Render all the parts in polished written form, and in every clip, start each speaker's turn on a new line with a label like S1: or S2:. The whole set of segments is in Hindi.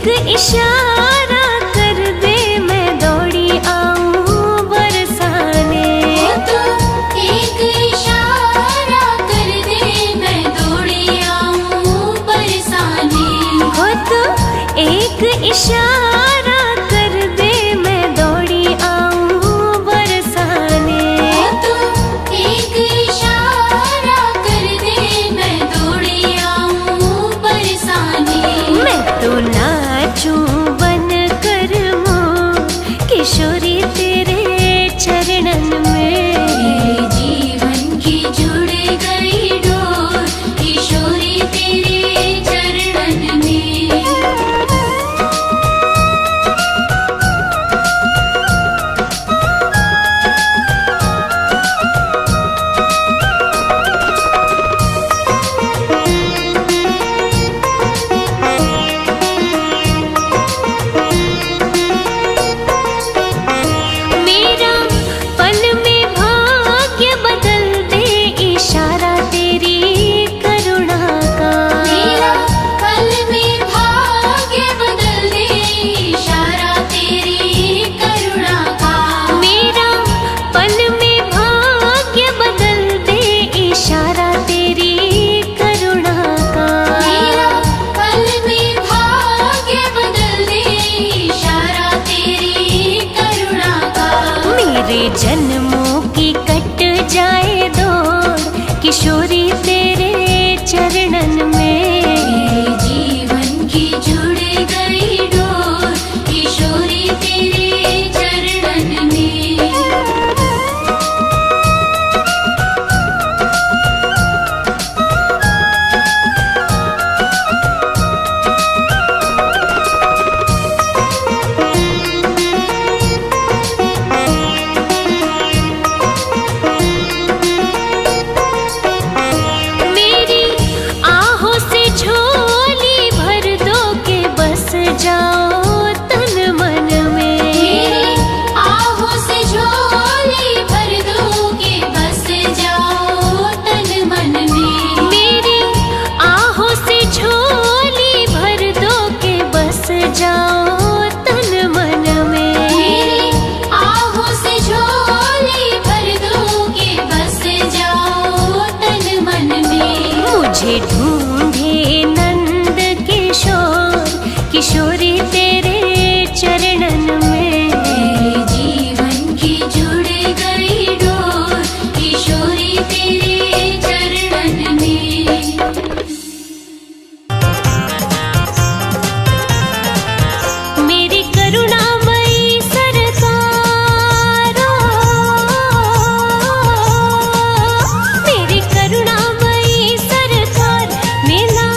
S1: एक इशारा कर दे मैं दौड़ी आऊं बरसाने।
S2: हो तो एक इशारा कर दे मैं दौड़ी आऊं बरसाने।
S1: हो तो एक इशारा कर दे मैं दौड़ी आऊं बरसाने।
S2: हो तो एक इशारा कर दे मैं दौड़ी आऊं बरसाने।
S1: मैं तो नाचूं बन कर मोर किशोरी तेरे चरणन में।
S2: मेरे जीवन की जुड़ गई डोर किशोरी तेरे चरणन में।
S1: मेरा पल में भाग्य बदल दे इशारा तेरी करुणा का।
S2: मेरा पल में भाग्य बदल दे इशारा तेरी करुणा का।
S1: मेरा पल में भाग्य बदल दे इशारा तेरी करुणा का।
S2: मेरा पल में भाग्य बदल दे इशारा तेरी करुणा का।
S1: मेरे जन्मों की कट जाए दौड़ किशोरी तेरे चरणन में।
S2: मेरे जीवन की जुड़ गई डोर किशोरी तेरे चरणन में।
S1: मेरी आहों से झोली भर दो के बस जाओ तन मन में।
S2: मेरी आहों से झोली भर दो के बस जाओ तन मन में।
S1: मेरी आहों से झोली भर दो के बस जाओ तन मन में।
S2: मेरी आहों से झोली भर दो के बस जाओ तन मन में।
S1: मुझे ढूंढे नंद किशोर किशोरी तेरे चरणन में।
S2: मेरे जीवन की जुड़ गई डोर किशोरी तेरे चरणन में।
S1: मेरी करुणामयी सरकार, मेरी करुणामयी सरकार, मेला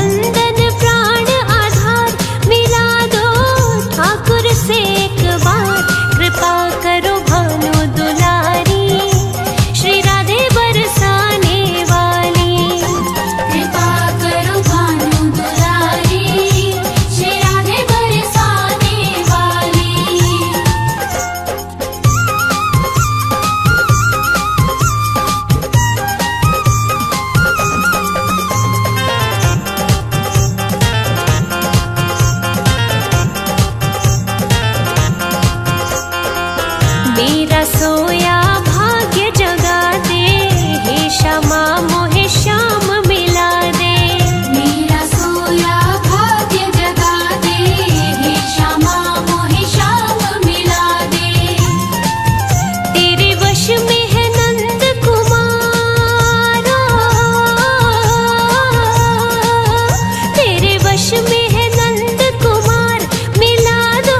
S1: नंदन प्राण आधार, मिला दो ठाकुर से एक बार। कृपा करो भानु दुलारी, श्री राधे बरसाने वाली।
S2: कृपा करो भानु दुलारी, श्री राधे बरसाने वाली।
S1: मेरा सोया भाग्य जगा दे, हे श्यामा मोहे श्याम मिला दे।
S2: मेरा सोया भाग्य जगा दे, हे श्यामा मोहे श्याम मिला दे।
S1: तेरे वश में है नंद कुमारा, तेरे वश में है नंद कुमार, मिला दो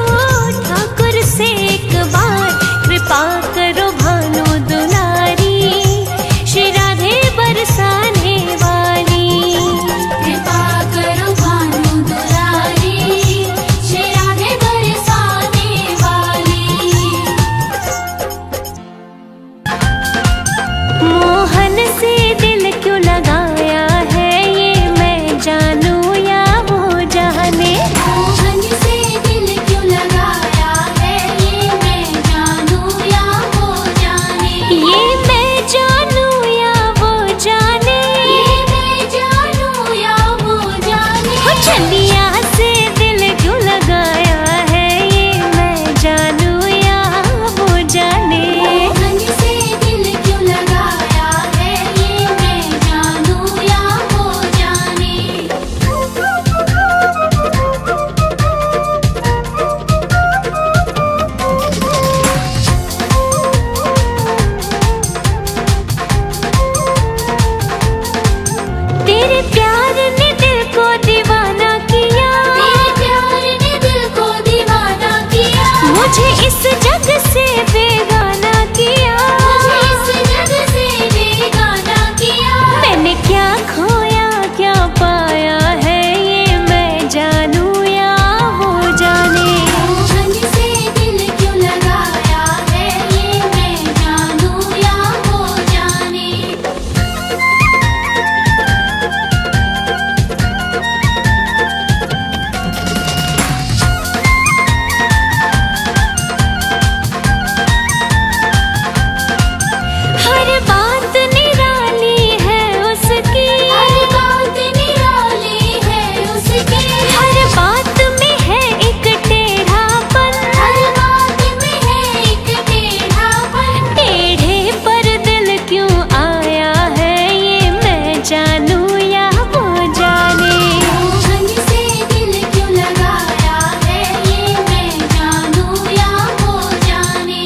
S1: ठाकुर से एक बार। कृपा करो भानु दुलारी, श्री राधे बरसाने वाली।
S2: कृपा करो भानु दुलारी, श्री राधे बरसाने वाली।
S1: मोहन से दिल क्यों लगाया है, ये मैं जानूं या वो जाने।
S2: मोहन से दिल क्यों लगाया है, ये मैं जानूं या वो जाने।
S1: ये मैं जानूं या वो जाने।
S2: ये मैं जानूं या वो जाने।
S1: हो चलिया से दिल क्यों लगाया है, ये मैं जानूं या वो जाने।
S2: मोहन से दिल क्यों लगाया है, ये मैं जानूं या वो जाने।
S1: तेरे प्यार ने दिल को दीवाना किया,
S2: तेरे प्यार ने दिल को दीवाना किया।
S1: मुझे इस जग से बेगाना किया।
S2: मुझे इस जग से बेगाना किया।
S1: मैंने क्या खोया क्या पाया है, ये मैं जानूं या वो जाने।
S2: मोहन से दिल क्यों लगाया है, ये मैं जानूं या वो जाने।
S1: हर बात निराली है उसकी,
S2: हर बात निराली है उसकी।
S1: हर बात में है एक टेढ़ापन।
S2: हर बात में है एक टेढ़ापन।
S1: टेढ़े पर दिल क्यों आया है, ये मैं जानूं या वो जाने।
S2: मोहन से दिल क्यों लगाया है, ये मैं जानूं या वो जाने।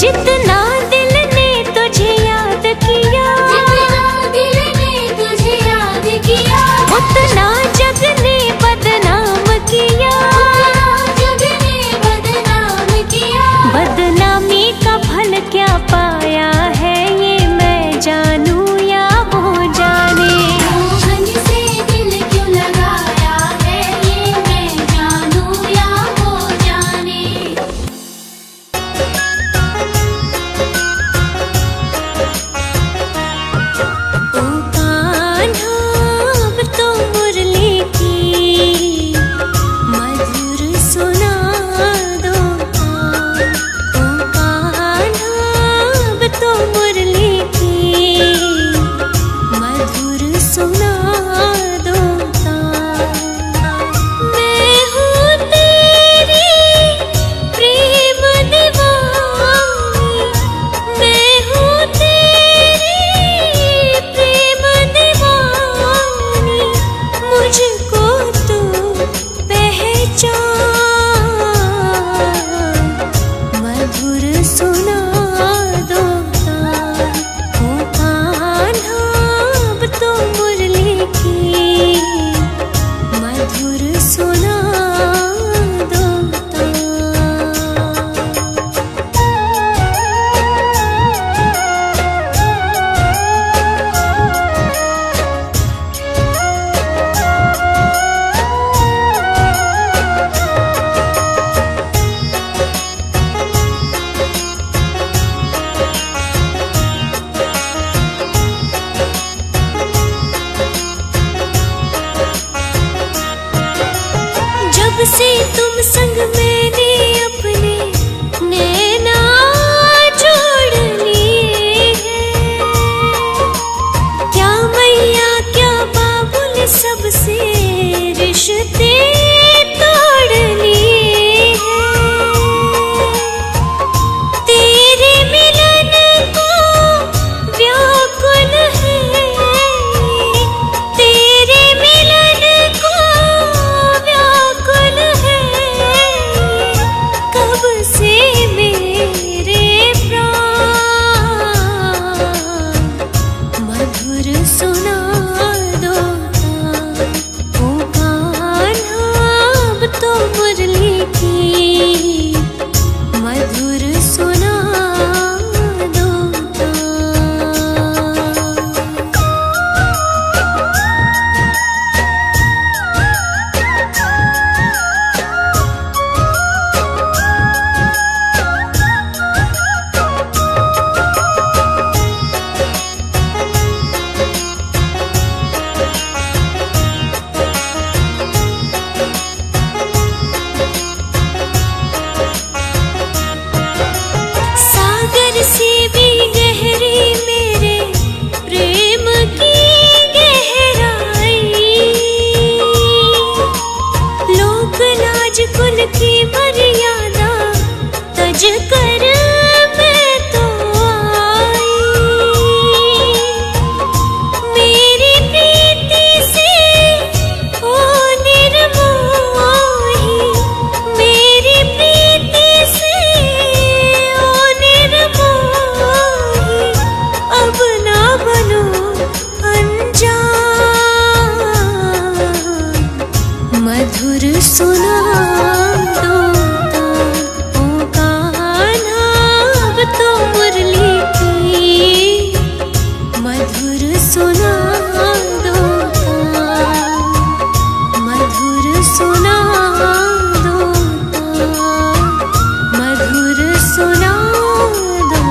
S1: जितना दिल ने तुझे याद किया,
S2: जितना दिल ने तुझे याद किया।
S1: उतना जग ने बदनाम किया।
S2: उतना जग ने बदनाम किया।
S1: बदनामी का फल क्या पाया है, ये मैं जानूं या वो जाने।
S2: मोहन से दिल क्यों लगाया है, ये मैं जानूं या वो जाने।
S1: जब से तुम संग मैंने अपने नैना जोड़ लिए हैं, क्या मैया क्या बाबुल सबसे रिश्ते तोड़ लिए हैं। तेरे मिलन को व्याकुल है, तेरे मिलन को व्याकुल है, कब से मेरे प्राण मधुर सुना दो ओ कान्हा, अब तो मुरली की मधुर सुना दो। सागर से भी गहरी मेरे प्रेम की गहराई, लोक लाज कुल की मर्यादा तज कर मैं तो आई। मेरी प्रीति से ओ निर्मोही, मेरी प्रीति से ओ निर्मोही, अब ना बनो अनजान, मधुर सुना दो ओ कान्हा, अब तो मुरली की मधुर सुना दो, मधुर सुना दो, मधुर सुना दो।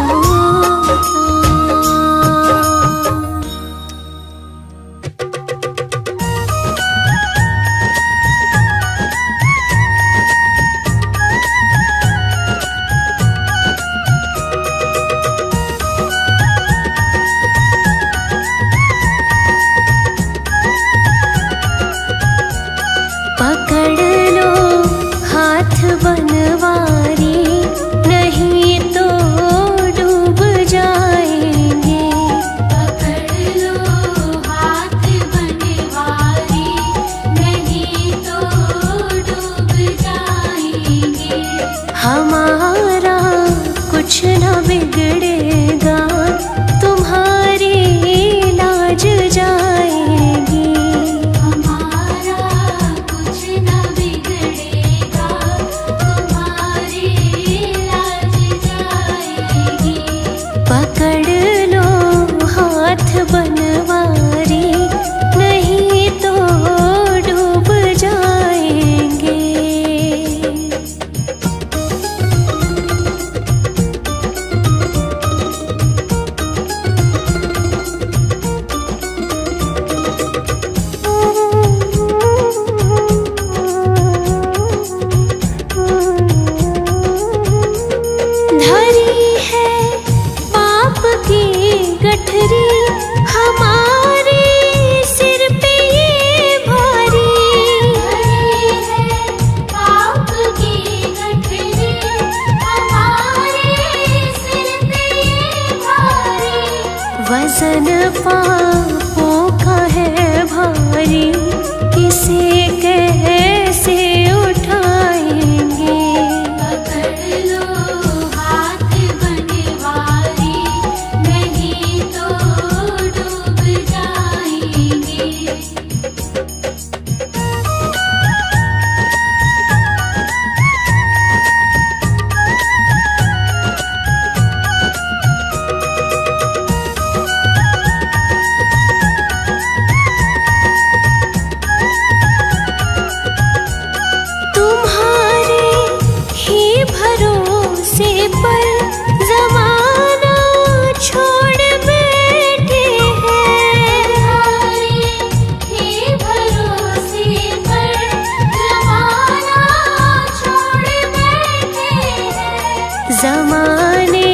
S1: जमाने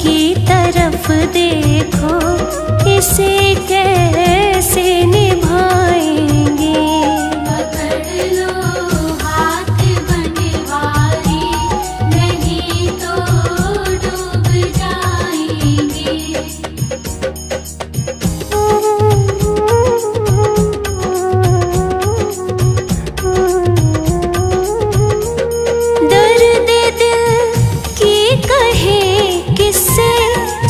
S1: की तरफ देखो, इसे कैसे निभाएंगे।
S2: पकड़ लो हाथ बनवारी, नहीं तो डूब जाएंगे।
S1: दर्द दिल की कहे किससे,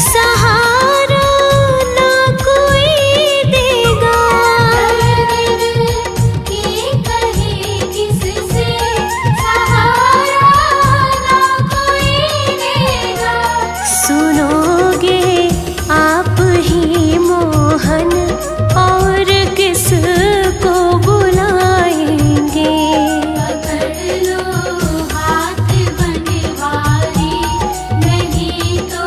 S1: सहारा ना कोई देगा।
S2: की कहे किससे, सहारा ना कोई देगा।
S1: सुनोगे आप ही मोहन, और किसको बुलाएंगे।
S2: पकड़ लो हाथ बनवारी, नहीं तो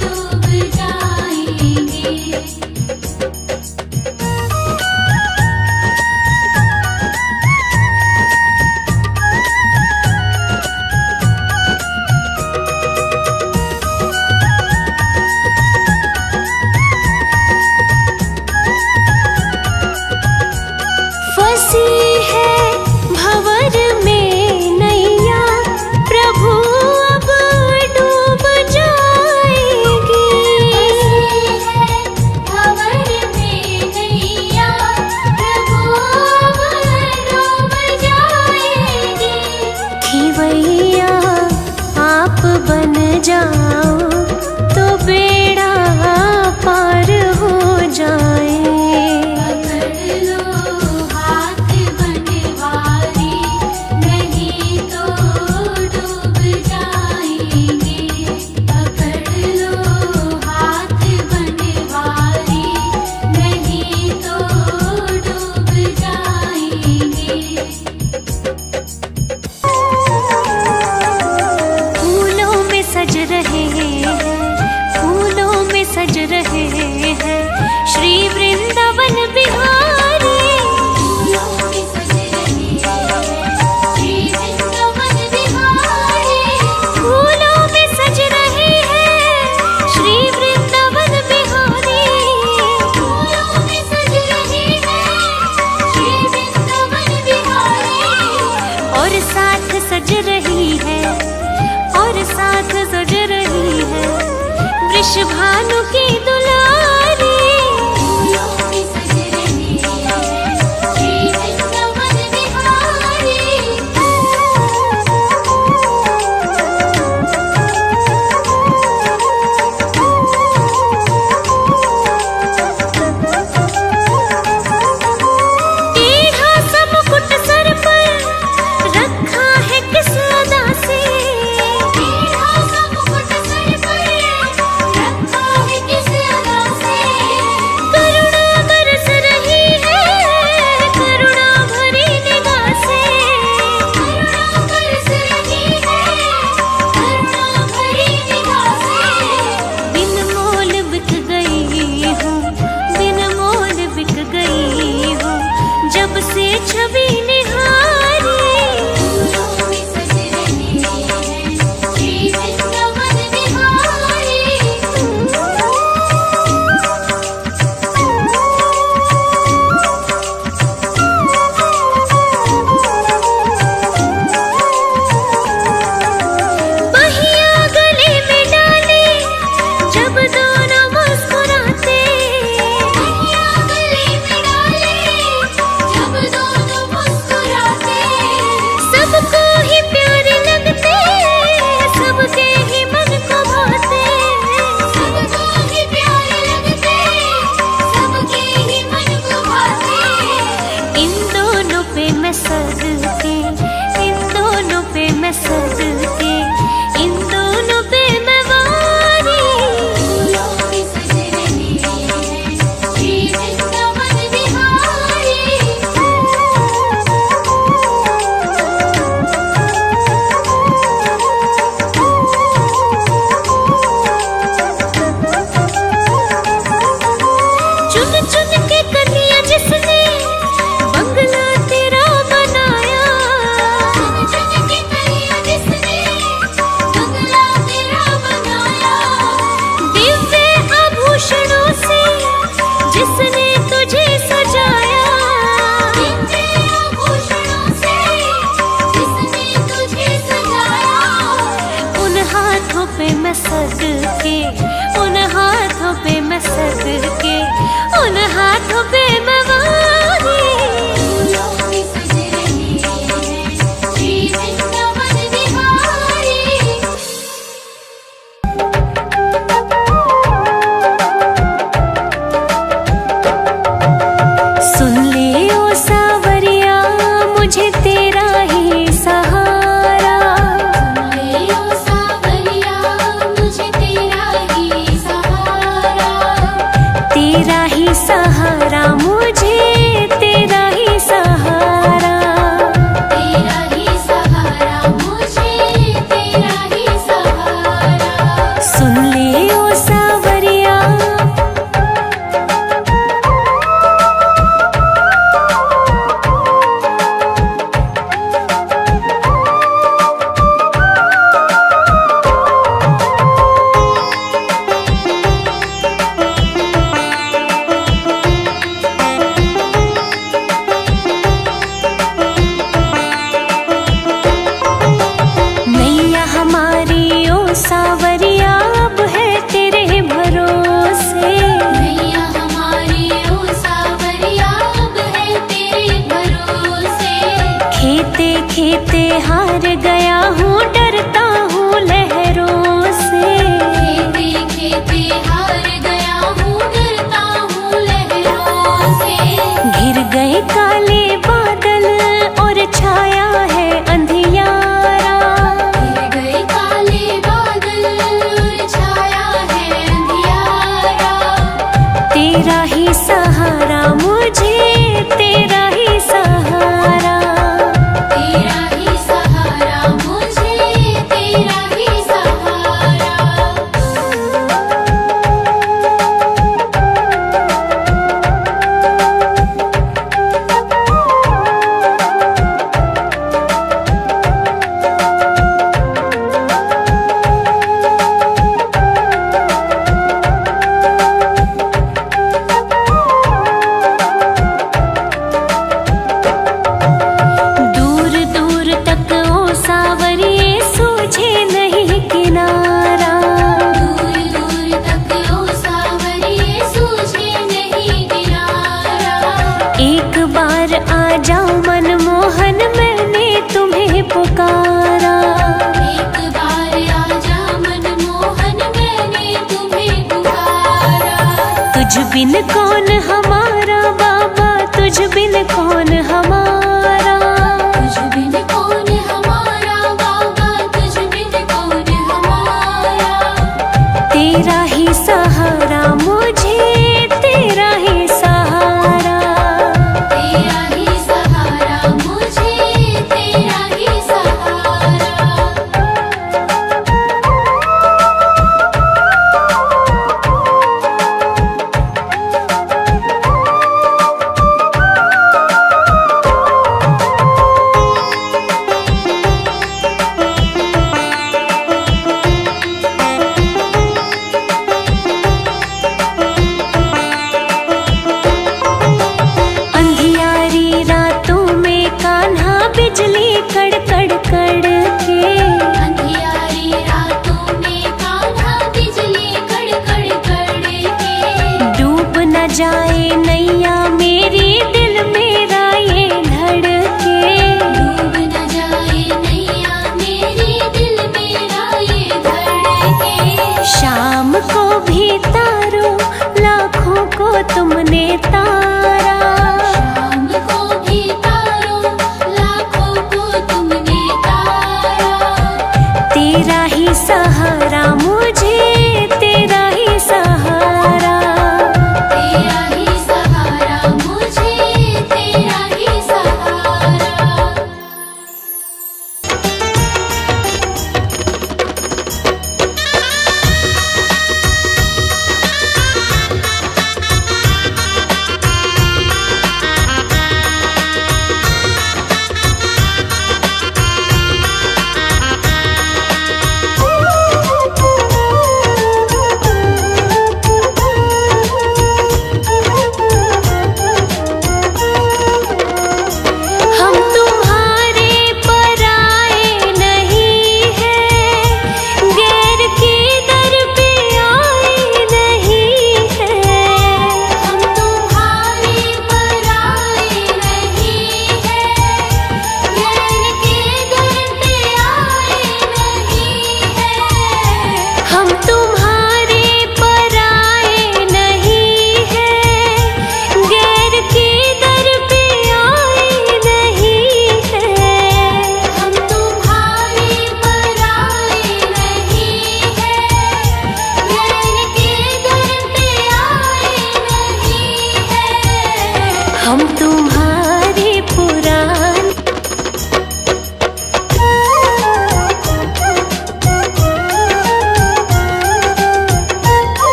S2: डूब जाएंगे।
S1: फंसी है भंवर में नैया, प्रभु अब डूब जाएगी।
S2: भंवर में नैया, प्रभु अब डूब जाएगी।
S1: खिवैया आप बन जाओ, तो बेड़ा पार हो जाए।
S2: पकड़ लो हाथ बनवारी, नहीं तो डूब जाएंगे। पकड़ लो हाथ बनवारी, नहीं तो डूब जाएंगे।
S1: फूलों में सज रहे हैं, फूलों में सज रहे हैं श्री वृंदावन बिहारी।
S2: फूलों में सज रहे हैं श्री वृंदावन बिहारी।
S1: फूलों में सज रहे हैं श्री वृंदावन बिहारी।
S2: फूलों में सज रहे हैं श्री वृंदावन बिहारी।
S1: और साथ सज रही है, और साथ सज रही है वृषभानु की दुलारी।
S2: फूलों में सज रहे हैं श्री वृंदावन बिहारी।
S1: टेढ़ा सा मुकुट सर पर रखा है किस अदा से।
S2: टेढ़ा सा मुकुट सर पर रखा है किस
S1: के, उन हाथों पे मैं सद के, उन हाथों पे मैं वारी।
S2: फूलों की सज रही है श्री वृंदावन बिहारी।
S1: सुन ले ओ सावरिया मुझे तेरा ही सहारा,
S2: ले ओ सावरिया मुझे तेरा ही सहारा।
S1: तेरा ही सहारा मुझे, तेरा ही सहारा।
S2: तेरा ही सहारा मुझे, तेरा ही सहारा।
S1: सुन ले ओ सावरिया नैया हमारी ओ सावरिया अब है तेरे भरोसे।
S2: नैया हमारी ओ सावरिया अब है तेरे भरोसे।
S1: खेते खेते हार गया हूँ, डरता हूँ लहरों से।
S2: खेते खेते हार गया हूँ, डरता हूँ लहरों से।
S1: घिर गए काले बादल और छाया है अंधियारा।
S2: गिर गए काले बादल और छाया है अंधियारा।
S1: तेरा ही सहारा मुझे, तेरा ही सहारा।
S2: तेरा ही सहारा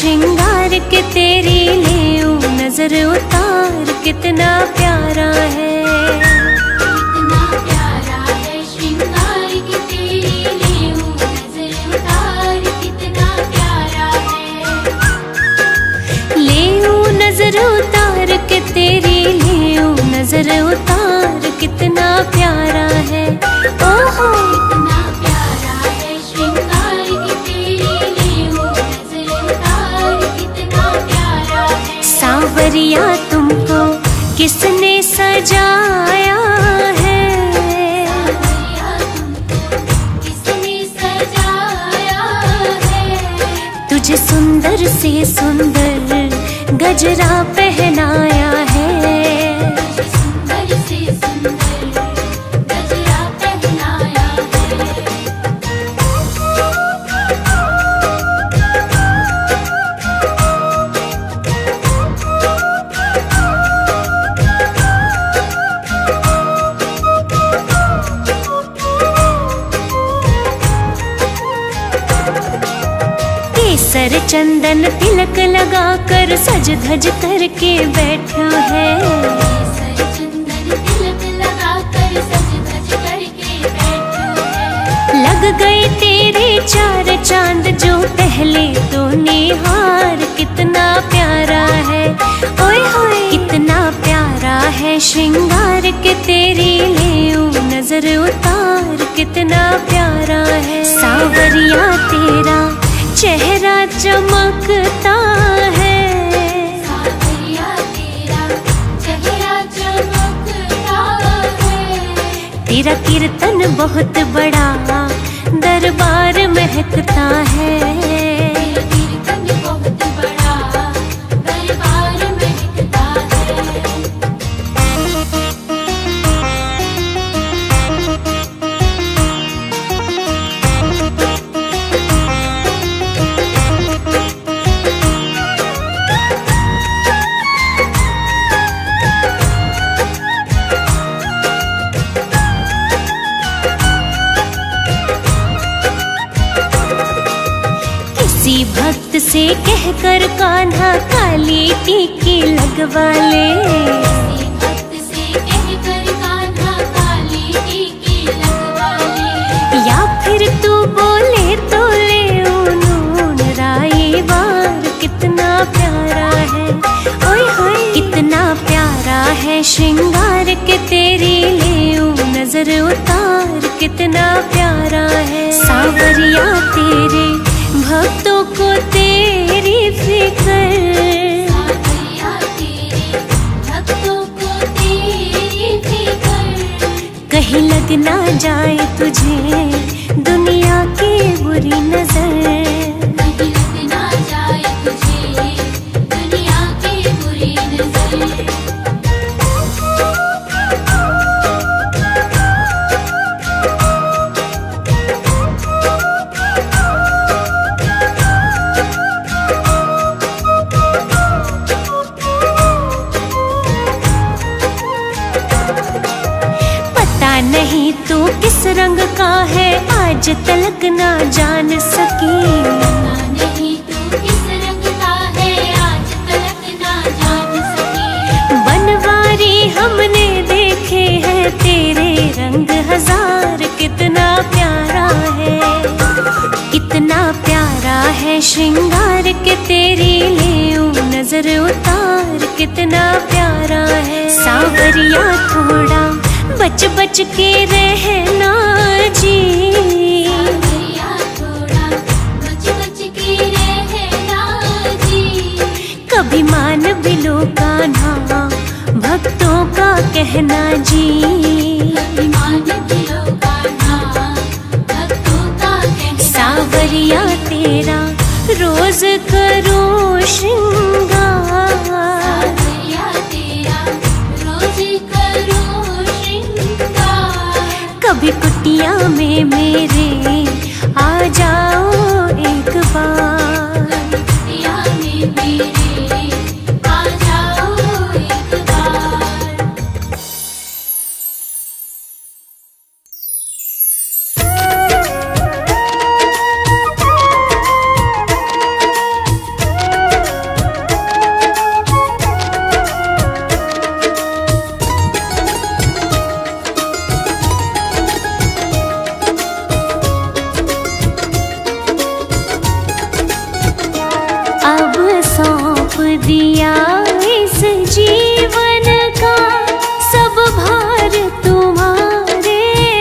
S1: श्रृंगार के तेरी लेऊं नजर उतार कितना प्यारा है।
S2: कितना प्यारा है श्रृंगार की तेरी लेऊं नजर उतार कितना प्यारा है।
S1: लेऊं नजर उतार के तेरी लेऊं नजर उतार कितना प्यारा है। ओहो
S2: कितना प्यारा है श्रृंगार की तेरी लेऊं नजर उतार कितना प्यारा है।
S1: सांवरिया तुमको किसने सजाया है।
S2: सांवरिया तुमको किसने सजाया है।
S1: तुझे सुंदर से सुंदर गजरा पहनाया है।
S2: तुझे सुंदर से सुंदर गजरा पहनाया है।
S1: केसर चंदन तिलक लगाकर सज धज करके बैठा है।
S2: केसर चंदन तिलक लगाकर सज धज करके बैठा है।
S1: लग गए तेरे चार चांद जो पहले तो निहार कितना प्यारा है। ओए होए कितना प्यारा है श्रृंगार के तेरी लेऊं नजर उतार कितना प्यारा है। सांवरिया तेरा चेहरा चमकता है।
S2: सांवरिया तेरा चेहरा चमकता है।
S1: तेरा कीर्तन बहुत बड़ा दरबार महकता है।
S2: तेरा कीर्तन बहुत बड़ा दरबार महकता है।
S1: किसी भक्त से कहकर कान्हा काली टीकी लगवा ले।
S2: किसी भक्त से कहकर कान्हा काली टीकी लगवा ले।
S1: या फिर तू बोले तो ले नून राई बार कितना प्यारा है। ओए होए कितना प्यारा है श्रृंगार के तेरी लेऊं नजर उतार कितना प्यारा है। सांवरिया तेरे भक्तों को तेरी फिक्र।
S2: सांवरिया तेरे भक्तों को तेरी फिक्र।
S1: कहीं लग ना जाए तुझे दुनिया की बुरी नजर।
S2: कहीं लग ना जाए तुझे दुनिया की बुरी नजर।
S1: पता नहीं तू किस रंग का है आज तलक ना जान सकी।
S2: पता नहीं तू किस रंग का है आज तलक ना जान सकी।
S1: बनवारी हमने देखे हैं तेरे रंग हजार कितना प्यारा है। कितना प्यारा है श्रृंगार के तेरी लेऊं नजर उतार कितना प्यारा है। सांवरिया थोड़ा बच बच के रहना जी।
S2: सांवरिया थोड़ा बच बच के रहना जी।
S1: कभी मान भी लो कान्हा भक्तों का कहना जी।
S2: अभिमान दिलो कान्हा भक्तों का कहना।
S1: सांवरिया तेरा रोज करूं श्रृंगार।
S2: सांवरिया तेरा रोज करूं श्रृंगार।
S1: कभी कुटिया में मेरे आ जाओ एक बार।
S2: कुटिया में मेरे आ जाओ एक बार।
S1: दिया इस जीवन का, सब भार तुम्हारे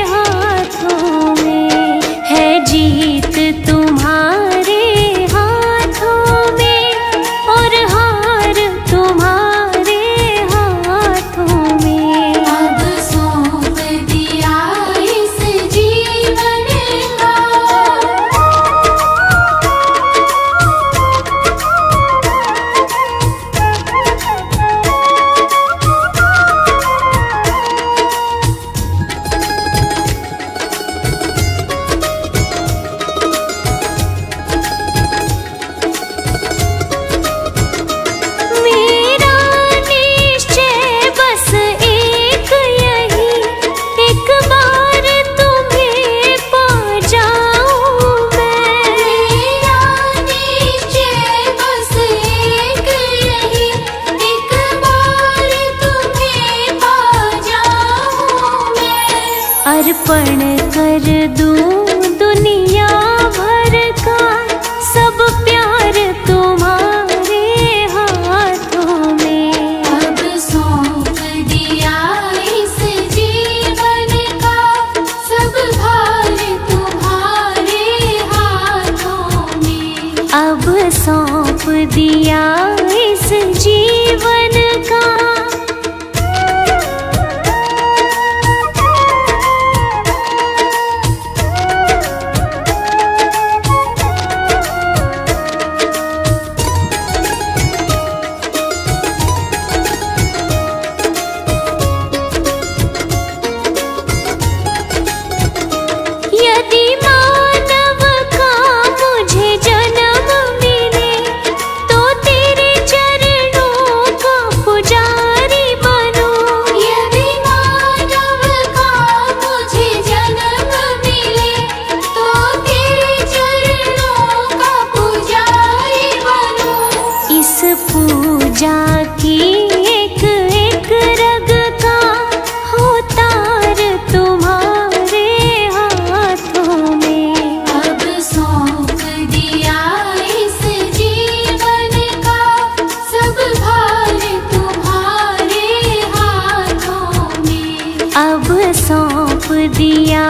S1: हाथों में है, जीत तुम्हारे हाथों में और हार तुम्हारे हाथों में।
S2: अब सौंप दिया इस जीवन का,
S1: मेरा निश्चय बस एक यही, एक बार तुम्हें पा जाऊं मैं।
S2: मेरा निश्चय बस एक यही, एक बार तुम्हें पा जाऊं मैं।
S1: अर्पण कर दूं दुनिया भर का, सब प्यार तुम्हारे हाथों में।
S2: अब सौंप दिया इस जीवन का, सब भार तुम्हारे हाथों में।
S1: अब सौंप दिया इस जीवन का। यदि मानव का मुझे जन्म मिले, तो तेरे चरणों का पुजारी बनूं।
S2: यदि मानव का मुझे जन्म मिले, तो तेरे चरणों का पुजारी बनूं।
S1: इस पूजा की एक एक रग का हो तार तुम्हारे हाथों में।
S2: अब सौंप दिया इस जीवन का, सब भार तुम्हारे हाथों में।
S1: अब सौंप दिया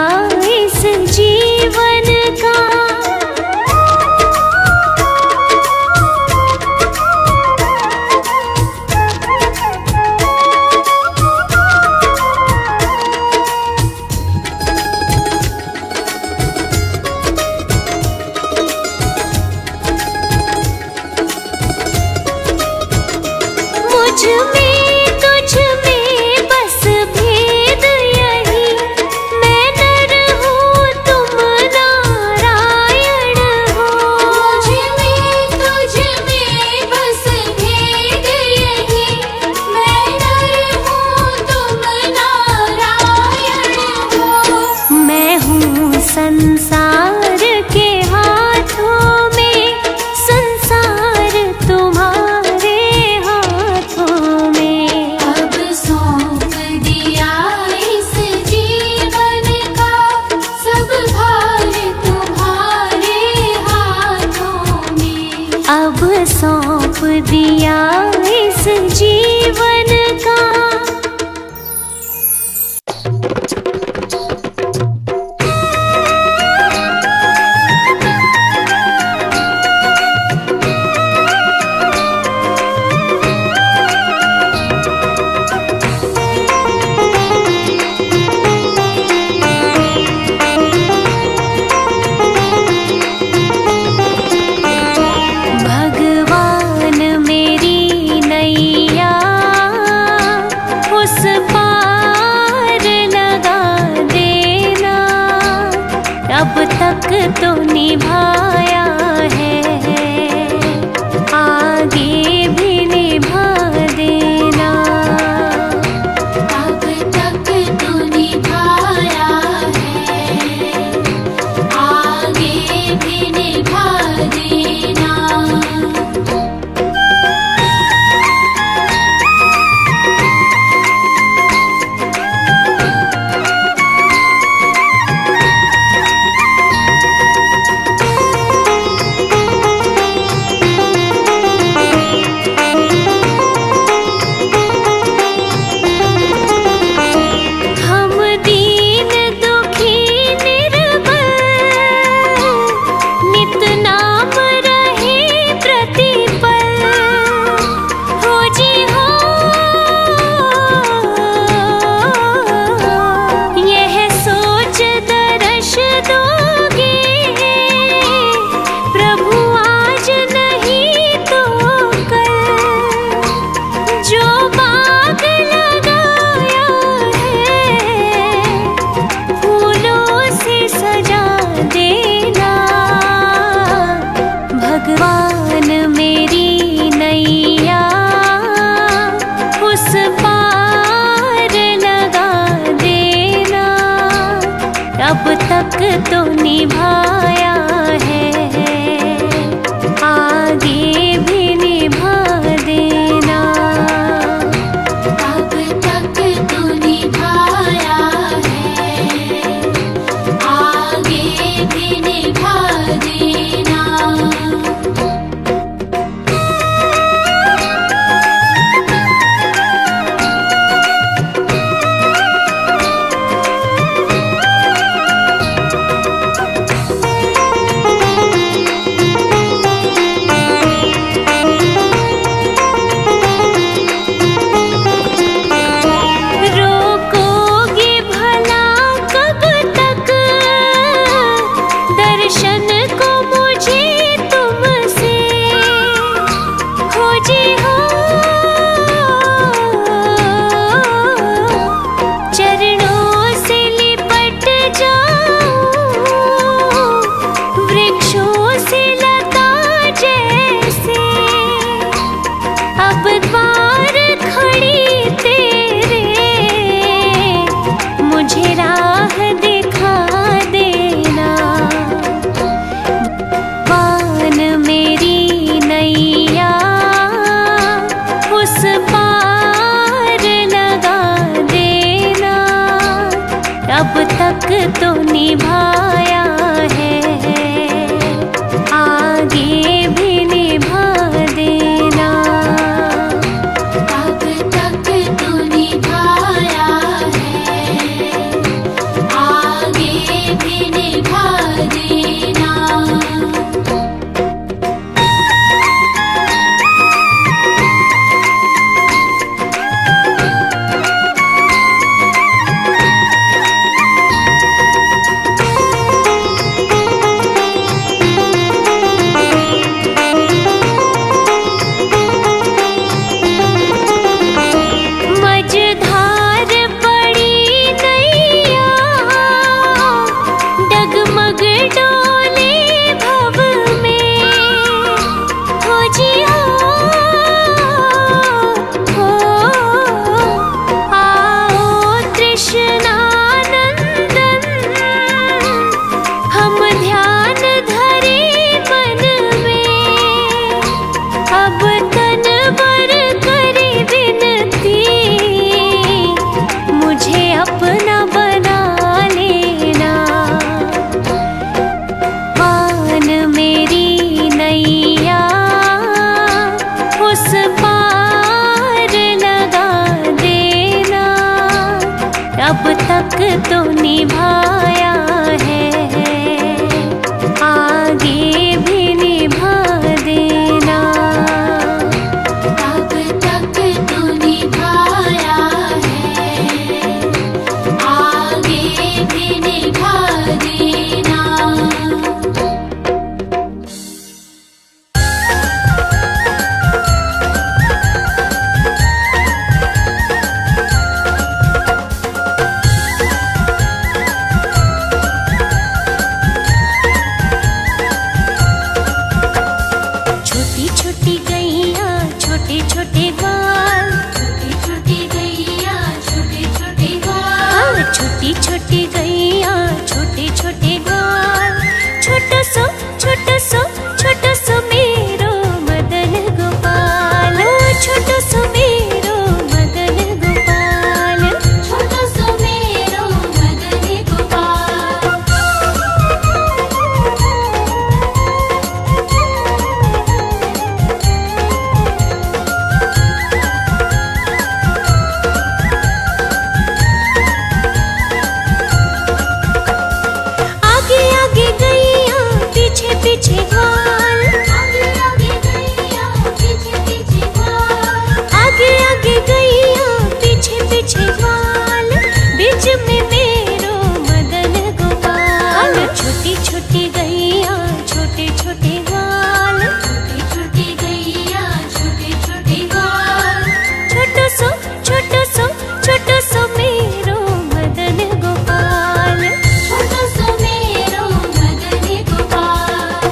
S1: इस जीवन का। मुझ में तुझ में बस भेद यही, मैं नर हूँ तुम नारायण हो।
S2: मुझ में तुझ में बस भेद यही, मैं नर हूँ तुम नारायण हो।
S1: मैं हूँ संसार के हाथों में, संसार तुम्हारे हाथों में।
S2: अब सौंप दिया इस जीवन का, सब भार तुम्हारे हाथों में।
S1: अब सौंप दिया इस जीवन का। भगवान मेरी नैया उस पार लगा देना, अब तक तो निभाया है, आगे भी निभा देना।
S2: अब तक तो निभाया है, आगे भी निभा देना।
S1: तो निभाया है, आगे भी निभा देना।
S2: अब तक तो निभाया है, आगे भी निभा देना।
S1: रोकोगे भला कब तक दर्शन को मुझे तुमसे, हो जी हो चरणों से लिपट जाऊं, वृक्षों से लता जैसे। अब द्वार खड़ी तेरे, मुझे राह दिखा देना। पान मेरी नैया उस पार लगा देना। अब तक तो निभाया है, आगे भी निभा देना।
S2: अब तक तो निभाया है, आगे भी निभा देना।
S1: मझधार पड़ी नैया, डगमग डोले भव में, हो जी हो आओ तृष्णानंदन, हम ध्यान धरे मन में। अब तन बर करे विनती, मुझे अपना बना लेना। पान मेरी नैया उस पार लगा देना। अब तक तो निभाया है, आगे भी निभा देना।
S2: अब तक तो निभाया है, आगे भी निभा देना।
S1: छोटी छोटी गैया छोटे छोटे ग्वाल,
S2: छोटी छोटी गैया छोटे छोटे ग्वाल,
S1: हाँ छोटी छोटी गैया छोटे छोटे ग्वाल। छोटो सो छोटो सो मेरो मदन गोपाल, छोटो सो मेरो मदन गोपाल।
S2: छोटो सो मेरो मदन गोपाल।
S1: आगे आगे गैया पीछे पीछे ग्वाल,
S2: आगे आगे गैया पीछे पीछे ग्वाल,
S1: आगे आगे गैया पीछे पीछे ग्वाल। बीच में मेरो मदन गोपाल, छोटी छोटी गैया छोटे छोटे ग्वाल।
S2: छोटी छोटी गैया छोटे छोटे ग्वाल।
S1: छोटो सो मेरो मदन गोपाल।
S2: छोटो सो मेरो मदन गोपाल।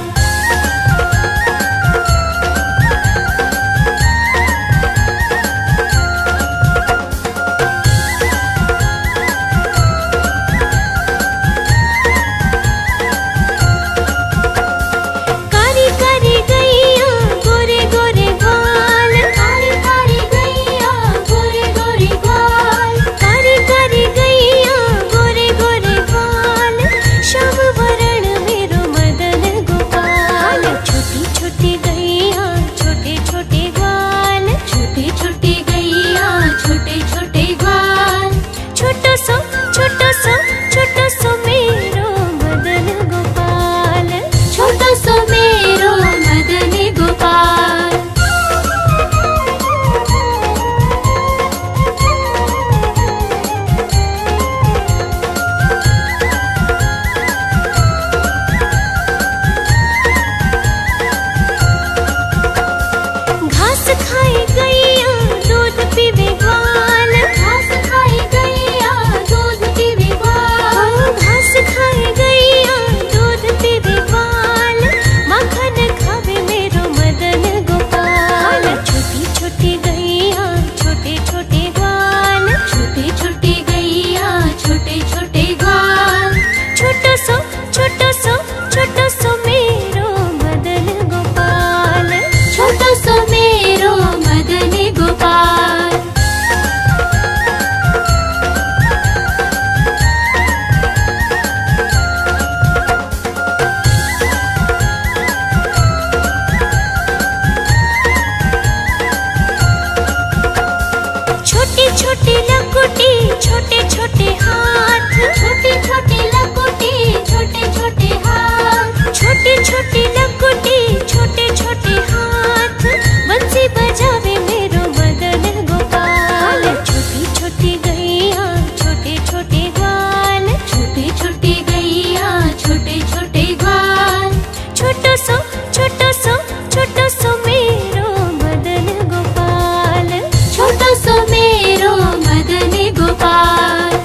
S1: छोटो सो मेरो मदन गोपाल,
S2: छोटो सो मेरो मदन गोपाल।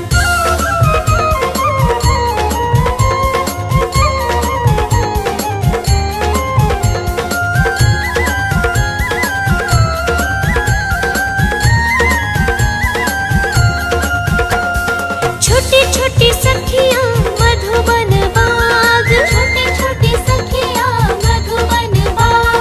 S1: छोटी छोटी सखियां मधुबन बाग,
S2: छोटी छोटी सखियां मधुबन बाग।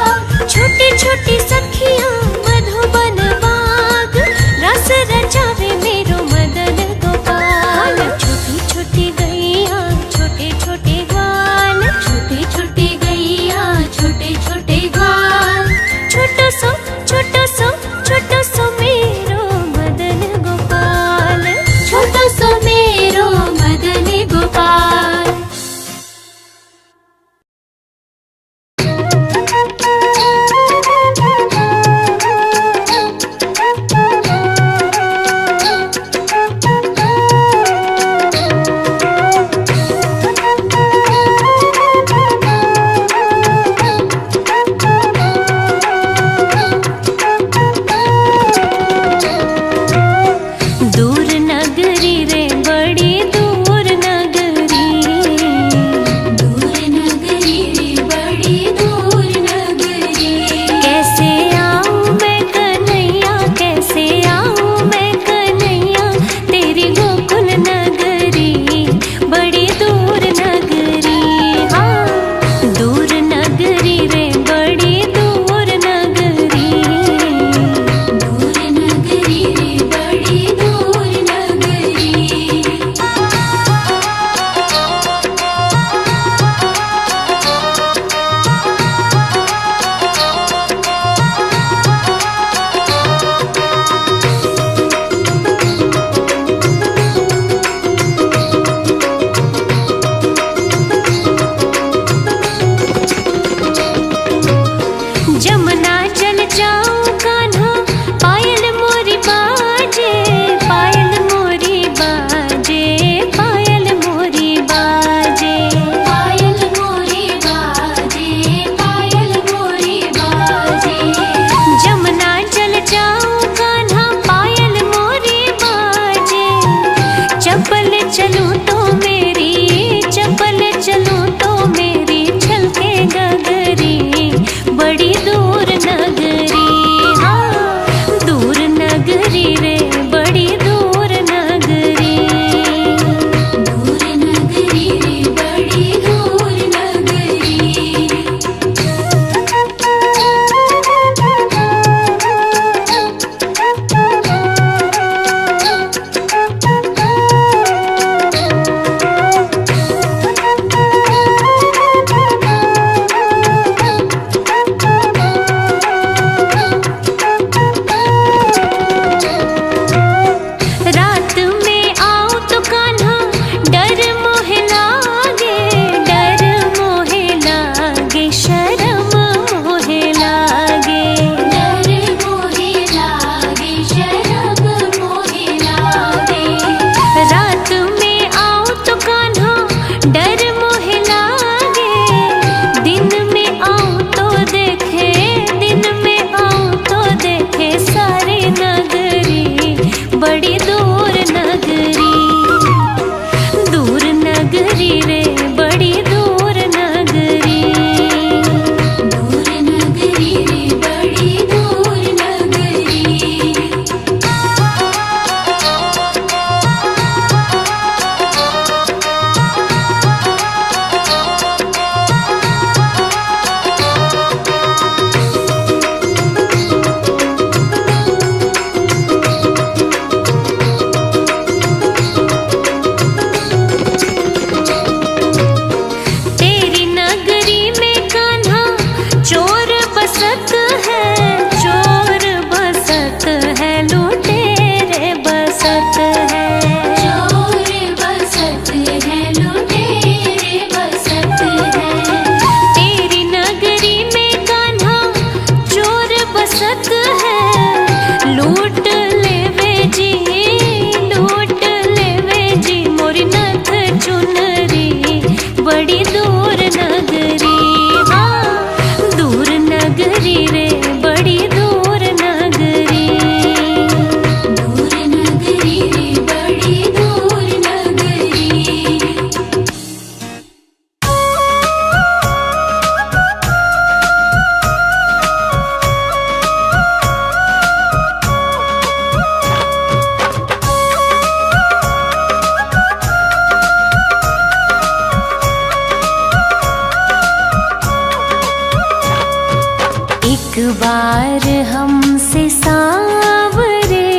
S1: एक बार हमसे सांवरे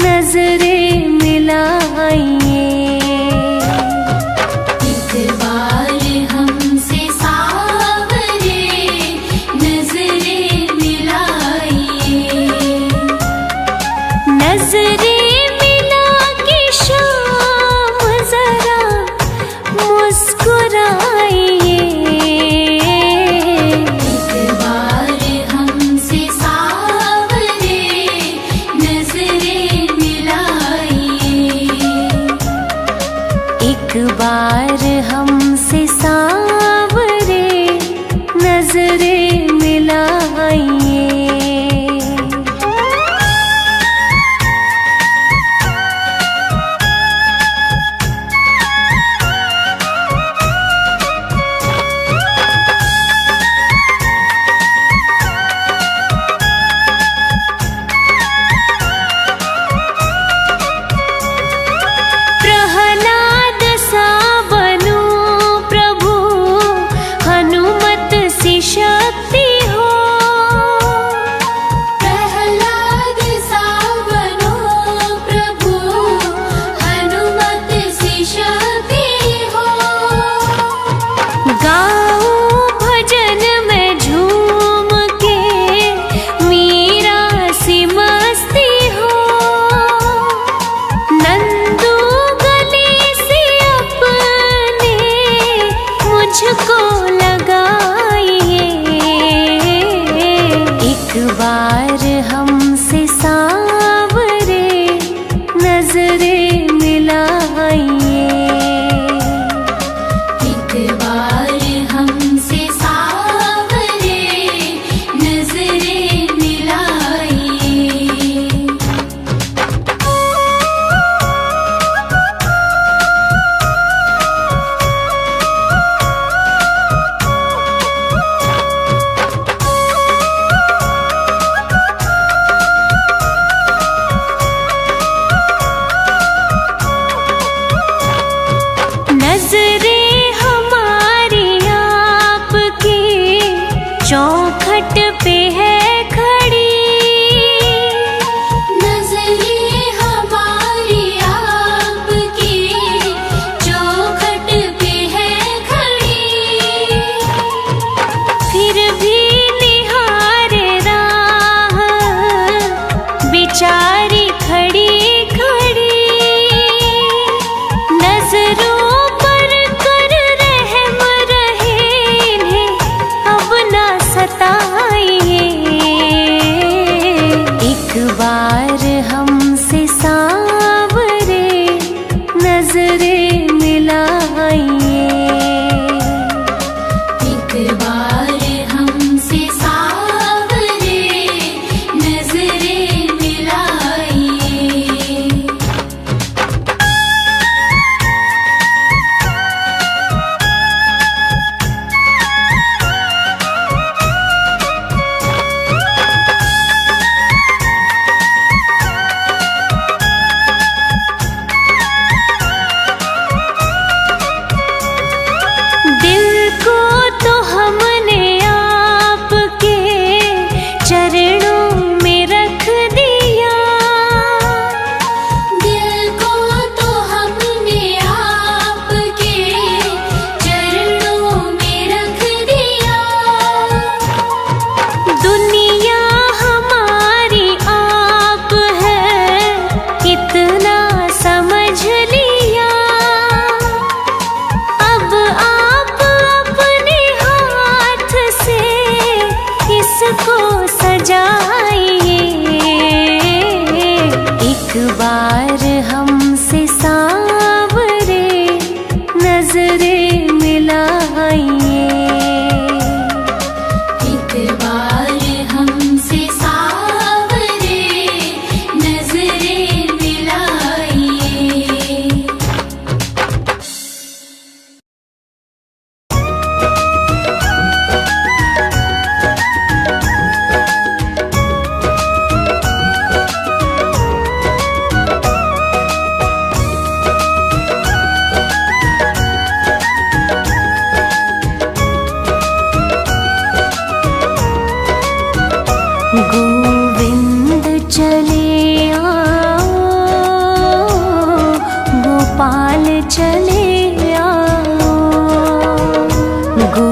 S1: नजरें मिलाइए।
S2: एक बार हमसे सांवरे नजरें मिलाइए।
S1: नजरें मिला के शाम जरा मुस्कुराइए।
S2: एक बार हमसे सांवरे नजरें मिलाइए।
S1: एक बार हमसे सांवरे नजरें मिलाइए। प्रहलाद सा बनूं प्रभु, हनुमत सी शक्ति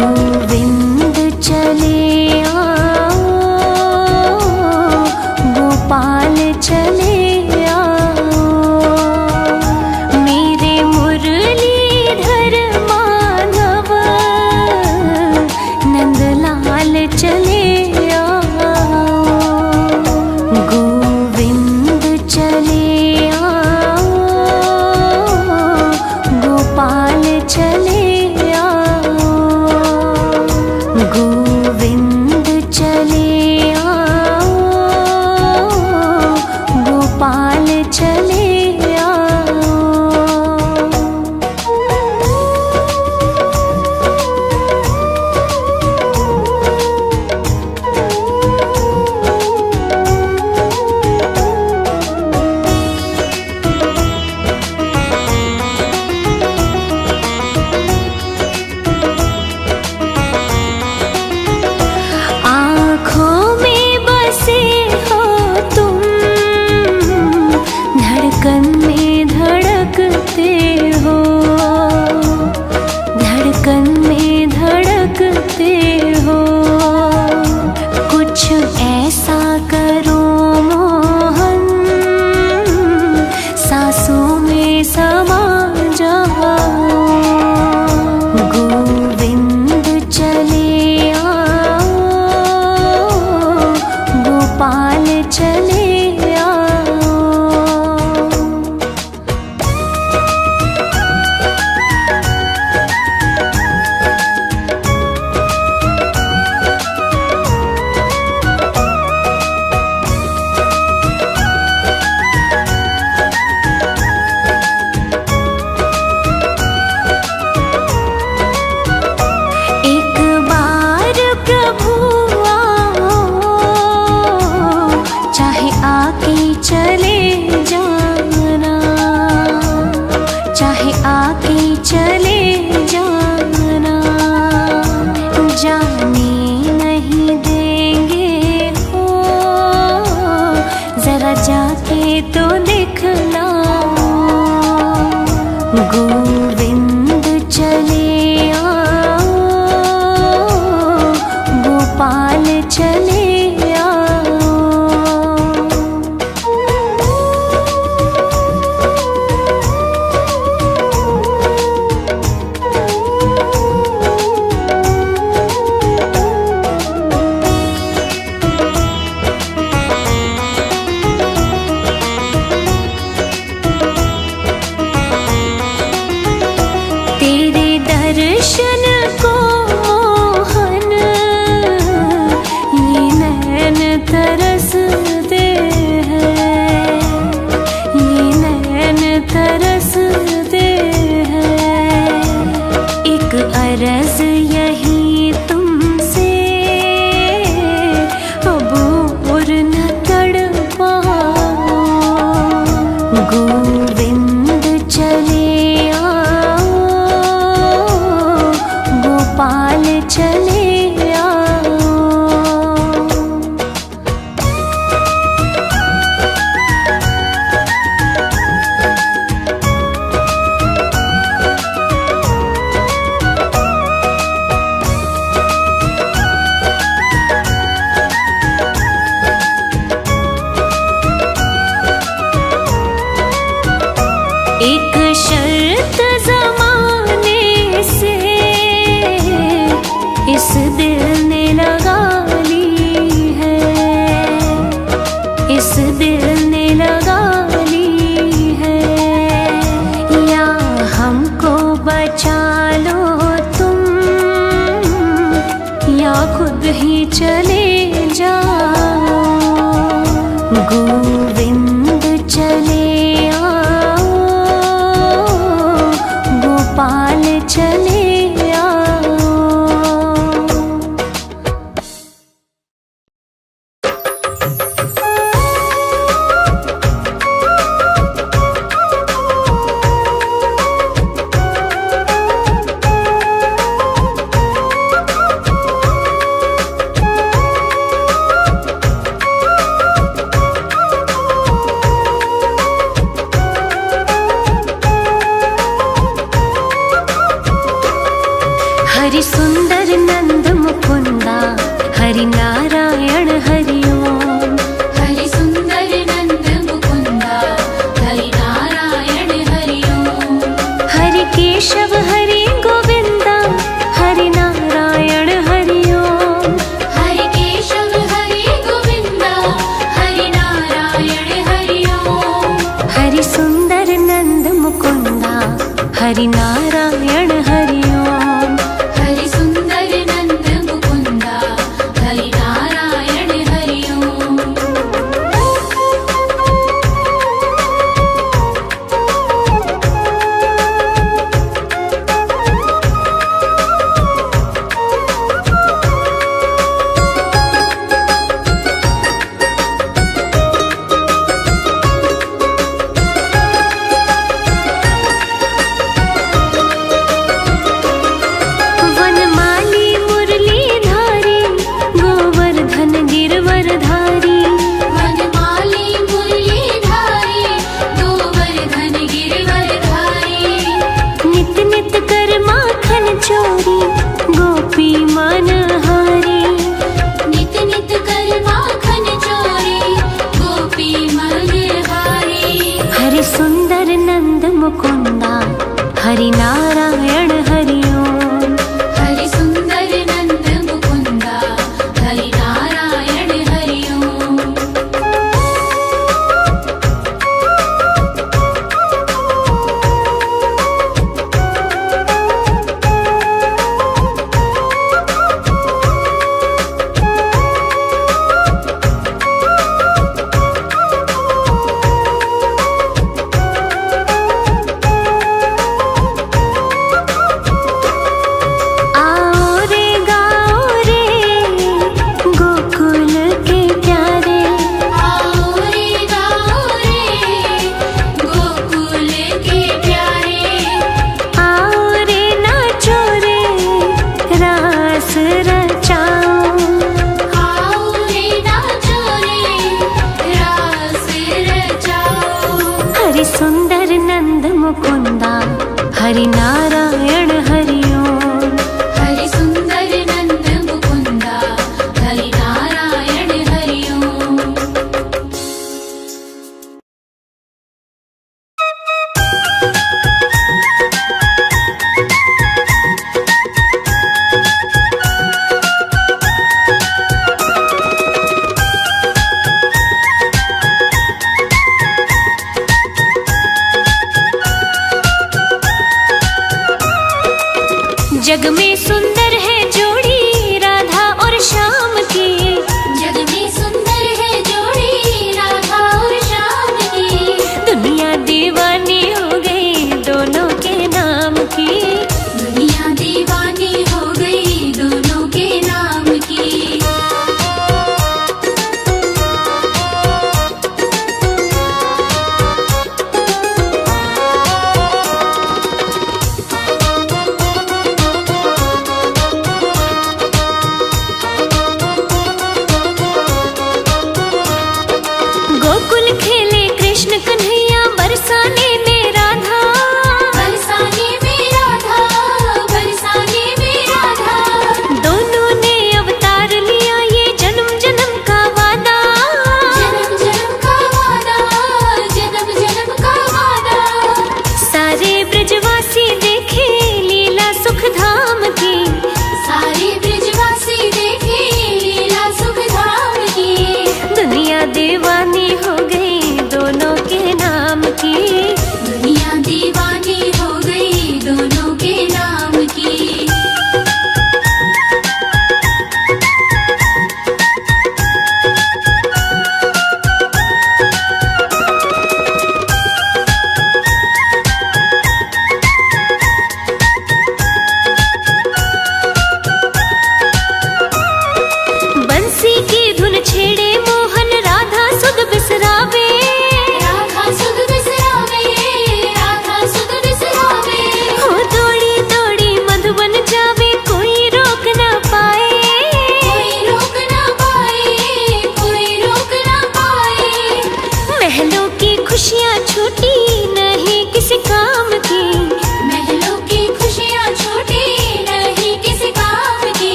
S1: गोविंद चले आओ, गोपाल चले आओ, मेरे मुरलीधर माधव नंदलाल चले आओ। गोविंद चले आओ, गोपाल चले आओ, गोविंद चले आओ, गोपाल चले आओ। आँखों में बसे हो तुम, धड़कन में धड़कते हो, धड़कन में धड़कते हो। कुछ ऐसा करो मोहन, सांसों में समा जाओ। गोविंद चले आओ, गोपाल चले आओ। एक बार प्रभु आओ, चाहे आके चले जाना, चाहे आके चले जाना। जाने नहीं देंगे हो, जरा जाके तो दिखलाओ। गोविंद चले आओ, गोपाल चले आओ। तेरे दर्शन को मोहन, ये नैन तरसते हैं, ये नैन तरसते हैं। एक अर्ज यही तुमसे, अब और न तड़पाओ। गोविंद चले आओ, गोपाल चले आओ। एक शर्त जमाने से इस दिल ने लगा ली है, इस दिल ने लगा ली है। या हमको बचा लो तुम, या खुद ही चले जाओ। गोविंद चले आओ, गोपाल चले आओ।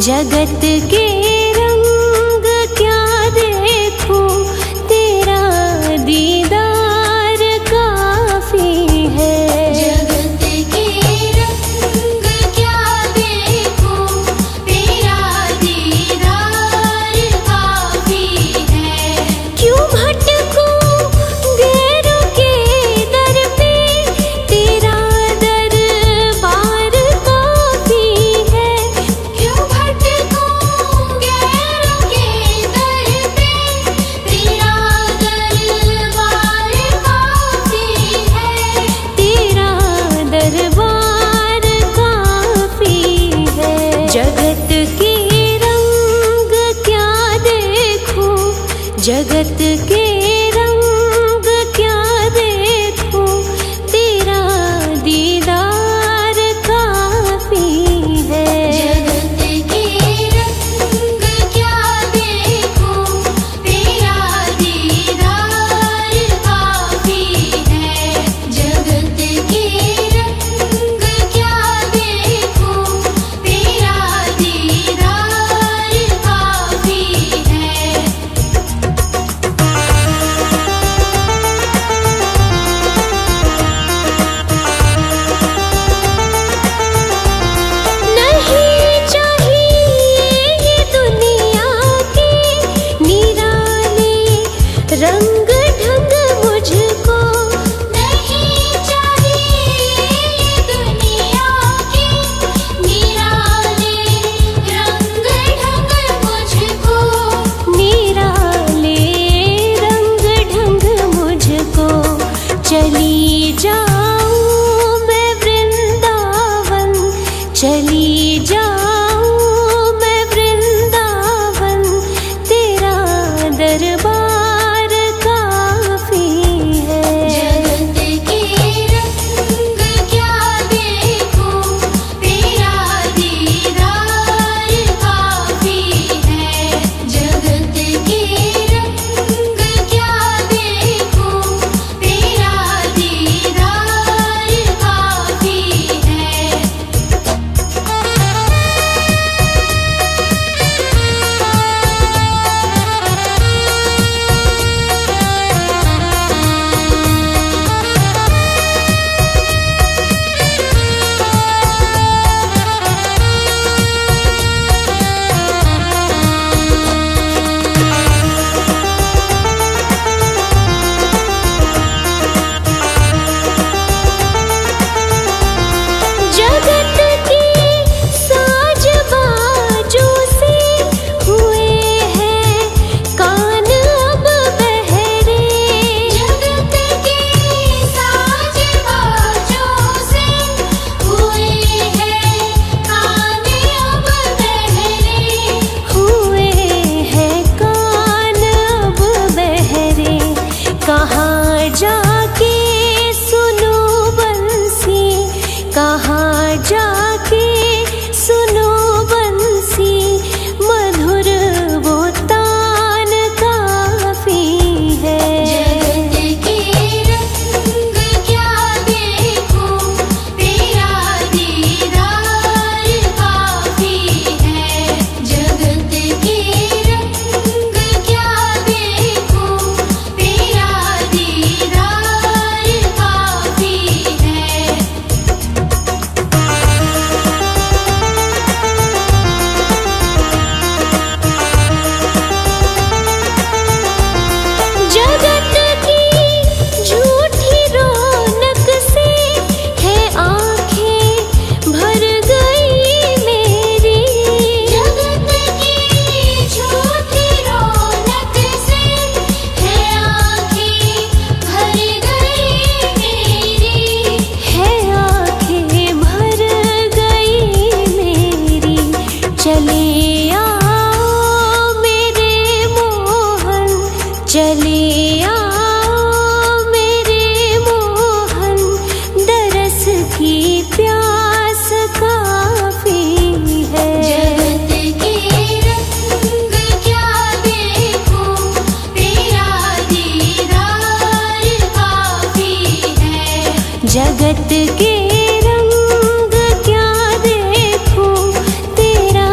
S1: जगत के रंग क्या देखूं, तेरा दीदार काफी है।
S2: जगत के रंग क्या देखूं, तेरा दीदार काफी है।
S1: क्यों भटकूं गैरों के दर पे, तेरा दरबार काफी है।
S2: क्यों भटकूं गैरों के दर पे, तेरा दरबार काफी है।
S1: तेरा दरबार काफी है। जगत के रंग क्या देखूं, जगत के रंग क्या देखूं, तेरा दीदार काफी है।
S2: जगत के रंग क्या देखूं, तेरा दीदार काफी है। जगत के रंग क्या देखूं, तेरा दीदार काफी है।
S1: नहीं चाहिए ये दुनिया के निराले रंग ढंग मुझको,
S2: नहीं चाहिए ये दुनिया के निराले रंग ढंग मुझको।
S1: निराले रंग ढंग मुझको। चली जाऊं मैं वृंदावन, चली जाऊं मैं वृंदावन, तेरा दरबार काफी है।
S2: जगत के रंग क्या देखूं, तेरा दीदार काफी है। जगत के रंग क्या देखूं, तेरा दीदार काफी है।
S1: जगत के साज बाजों से हुए हैं कान अब बहरे।
S2: जगत के साज बाजों से हुए हैं कान अब बहरे।
S1: हुए हैं कान अब बहरे। कहाँ जाके सुनो बंसी, कहाँ जाके सुनो बंसी, मधुर वो तान काफी है।
S2: जगत के रंग क्या देखूं, तेरा दीदार काफी है। जगत के रंग क्या देखूं, तेरा दीदार काफी है।
S1: जगत की झूठी रौनक से है आँखें भर गई मेरी।
S2: जगत की झूठी रौनक से है आँखें भर गई मेरी।
S1: है आँखें भर गई मेरी। चले आओ मेरे मोहन, चले आओ मेरे मोहन, दरस की प्यास काफी है।
S2: जगत के रंग क्या देखूं, तेरा दीदार काफी है।
S1: जगत के रंग क्या देखूं, तेरा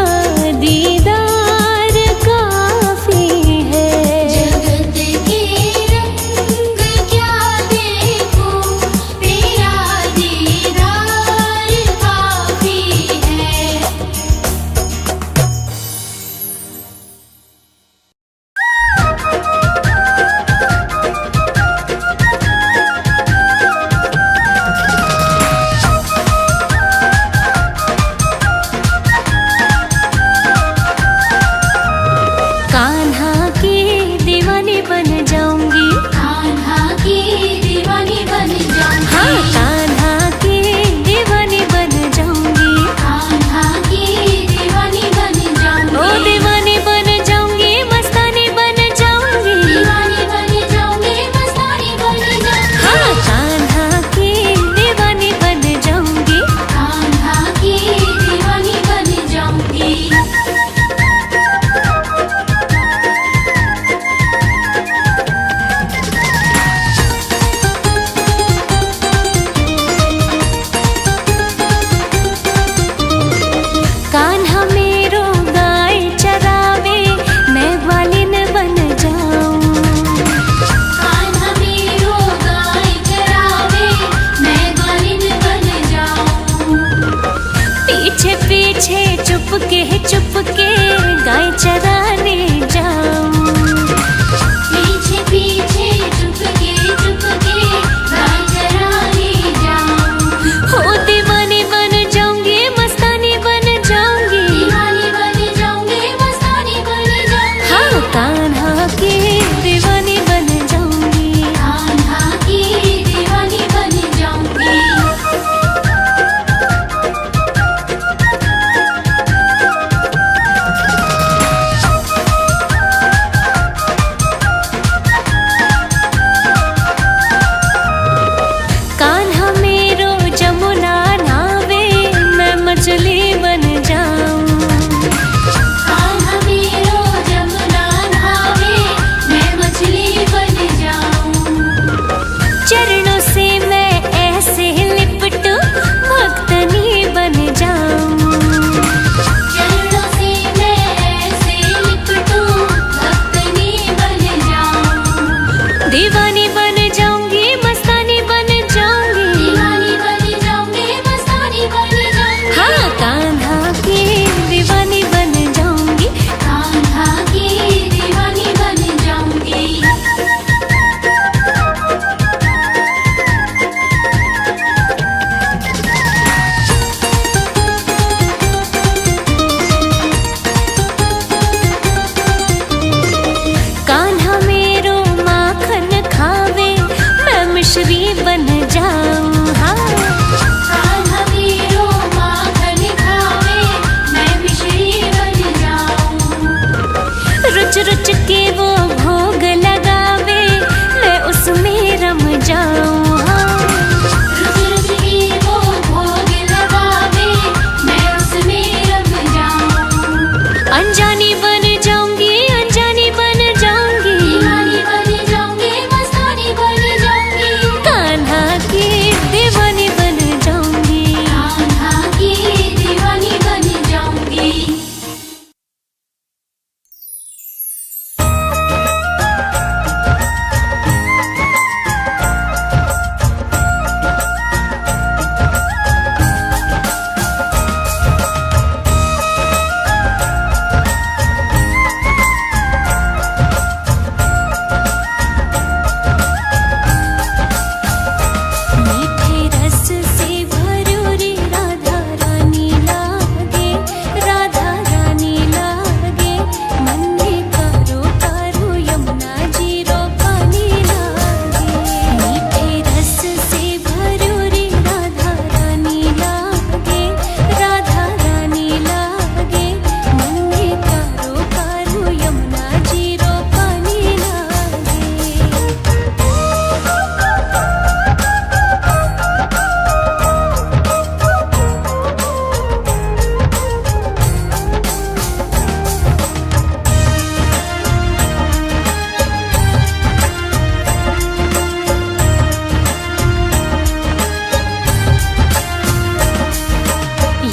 S1: रुच रुच के वो भोग लगावे, मैं उसमें रम जाऊं।
S2: रुच रुच के वो भोग लगावे, मैं उसमें रम जाऊं।
S1: अनजानी बन जाऊंगी, अनजानी बन जाऊंगी,
S2: दीवानी बन जाऊंगी, मस्तानी बन जाऊंगी,
S1: कान्हा की दीवानी बन जाऊंगी।
S2: कान्हा की दीवानी बन जाऊंगी।
S1: मीठे रस से भरोरी राधा रानी लागे, राधा रानी लागे, मन में कारो कारो यमुना जी रो पानी लागे। मीठे रस से भरोरी राधा रानी लागे, राधा रानी लागे, मन में कारो कारो यमुना जी रो पानी लागे।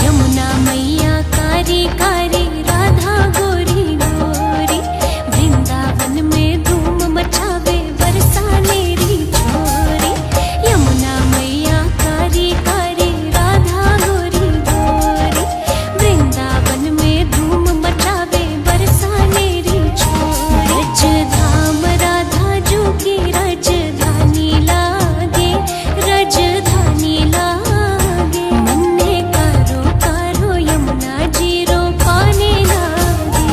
S1: यमुना मैया कारी कारी, राधा गोरी गोरी, वृंदावन में धूम मचावे बरसाने री छोरी। यमुना मैया कारी कारी, राधा गोरी गोरी, वृंदावन में धूम मचावे बरसाने री छोरी। रज धाम राधा जो की राजधानी लागे, राजधानी लागे, मन में कारो कारो यमुना जी रो पानी लागे।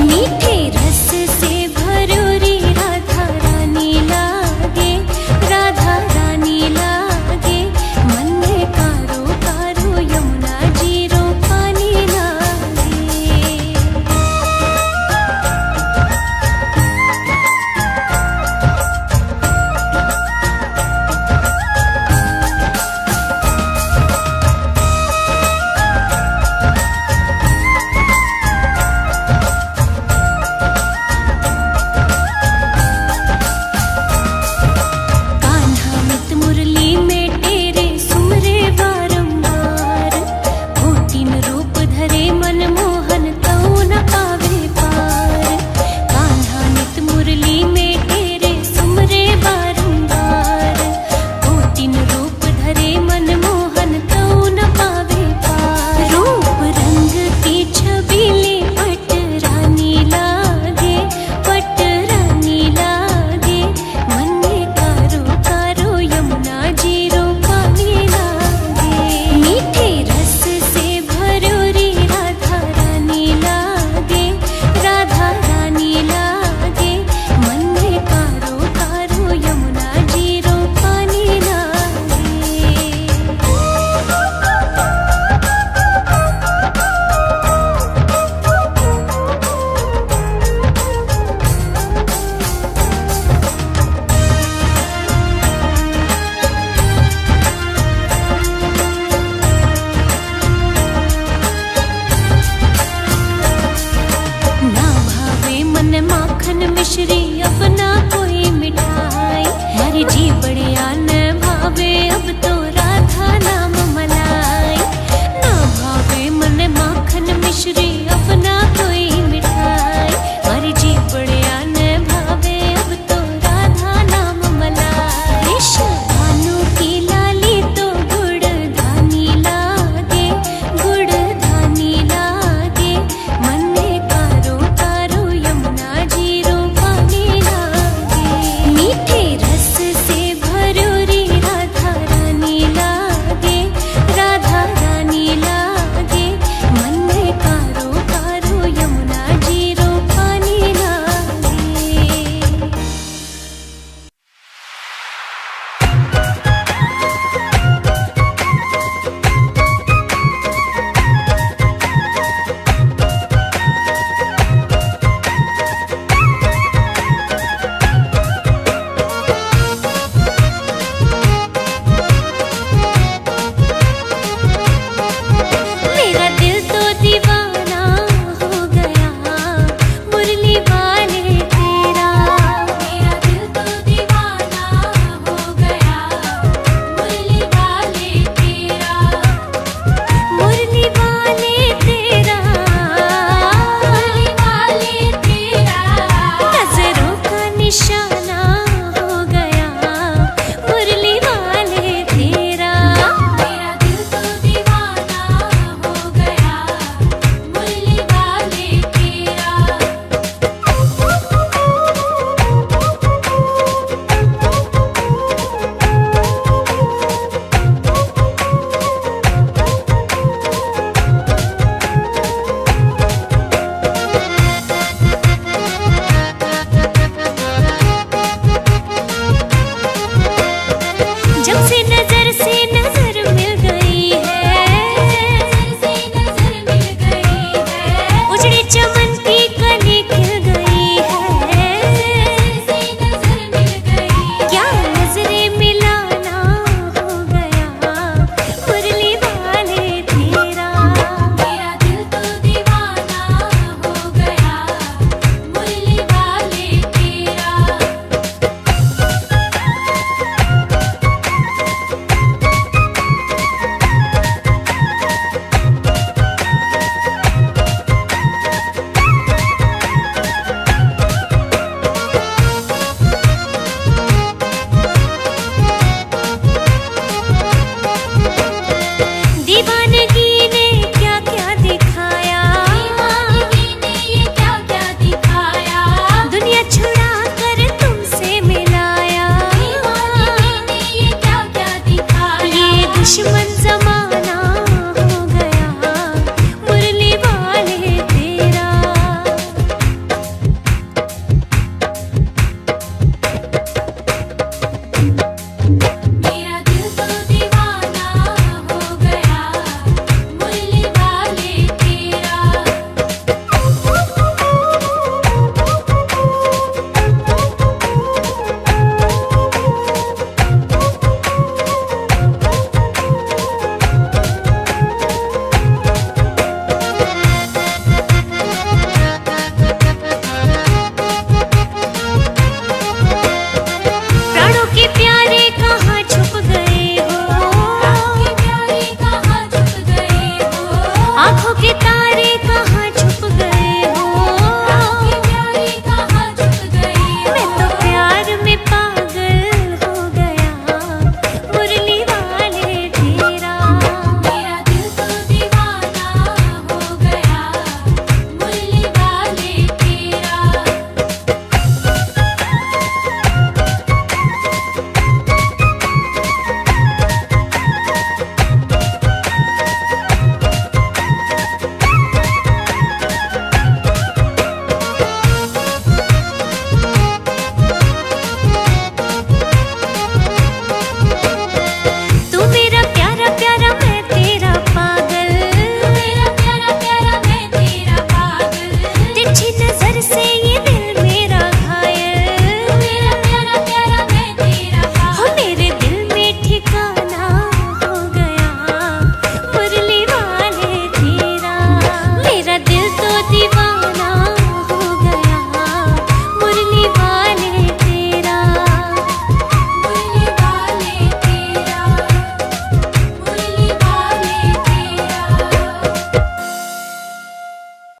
S1: मीठे रस से भरोरी राधा रानी लागे, राधा रानी लागे, मन में कारो कारो यमुना जी रो पानी लागे। कान्हा मित मुरली में तेरे सुमरे बारंबार, कोटिन रूप धरे मन मोहन तऊ न पावे पार। कान्हा मित मुरली में तेरे सुमरे बारंबार, कोटिन रूप धरे मन मोहन तऊ न पावे पार। रूप रंग की छबीली पट रानी लागे, पट रानी लागे, मन में कारो कारो यमुना जी रो पानी लागे। मीठे रस से भरोरी राधा रानी लागे, राधा रानी लागे, मन में कारो कारो यमुना जी रो पानी लागे। ना भावे मन माखन मिश्री, अपना